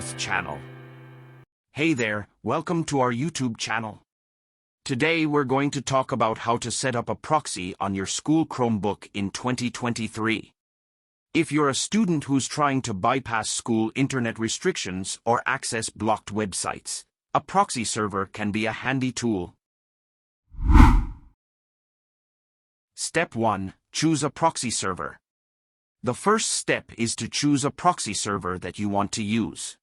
4th channel. Hey there, welcome to our YouTube channel. Today we're going to talk about how to set up a proxy on your school Chromebook in 2023. If you're a student who's trying to bypass school internet restrictions or access blocked websites, a proxy server can be a handy tool. Step 1. Choose a proxy server. The first step is to choose a proxy server that you want to use.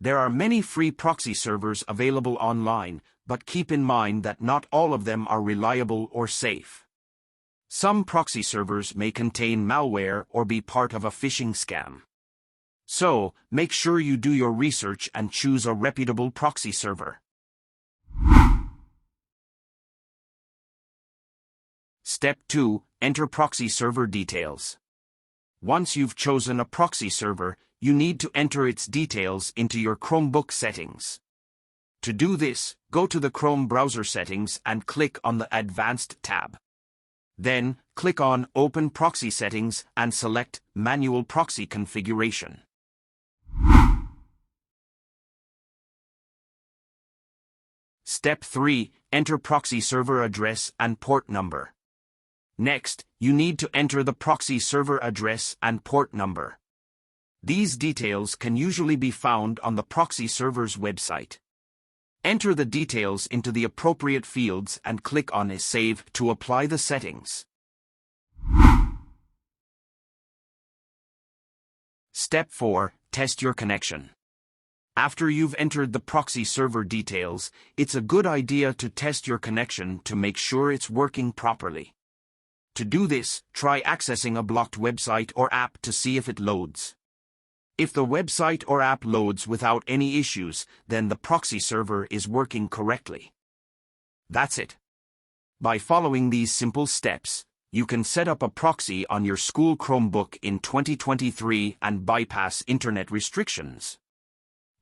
There are many free proxy servers available online, but keep in mind that not all of them are reliable or safe. Some proxy servers may contain malware or be part of a phishing scam. So, make sure you do your research and choose a reputable proxy server. Step 2. Enter proxy server details. Once you've chosen a proxy server, you need to enter its details into your Chromebook settings. To do this, go to the Chrome browser settings and click on the Advanced tab. Then, click on Open Proxy Settings and select Manual Proxy Configuration. Step 3. Enter proxy server address and port number. Next, you need to enter the proxy server address and port number. These details can usually be found on the proxy server's website. Enter the details into the appropriate fields and click on Save to apply the settings. Step 4. Test your connection. After you've entered the proxy server details, it's a good idea to test your connection to make sure it's working properly. To do this, try accessing a blocked website or app to see if it loads. If the website or app loads without any issues, then the proxy server is working correctly. That's it. By following these simple steps, you can set up a proxy on your school Chromebook in 2023 and bypass internet restrictions.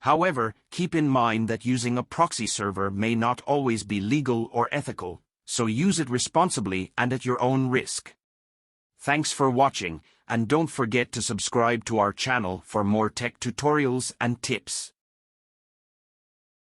However, keep in mind that using a proxy server may not always be legal or ethical, so use it responsibly and at your own risk. Thanks for watching, and don't forget to subscribe to our channel for more tech tutorials and tips.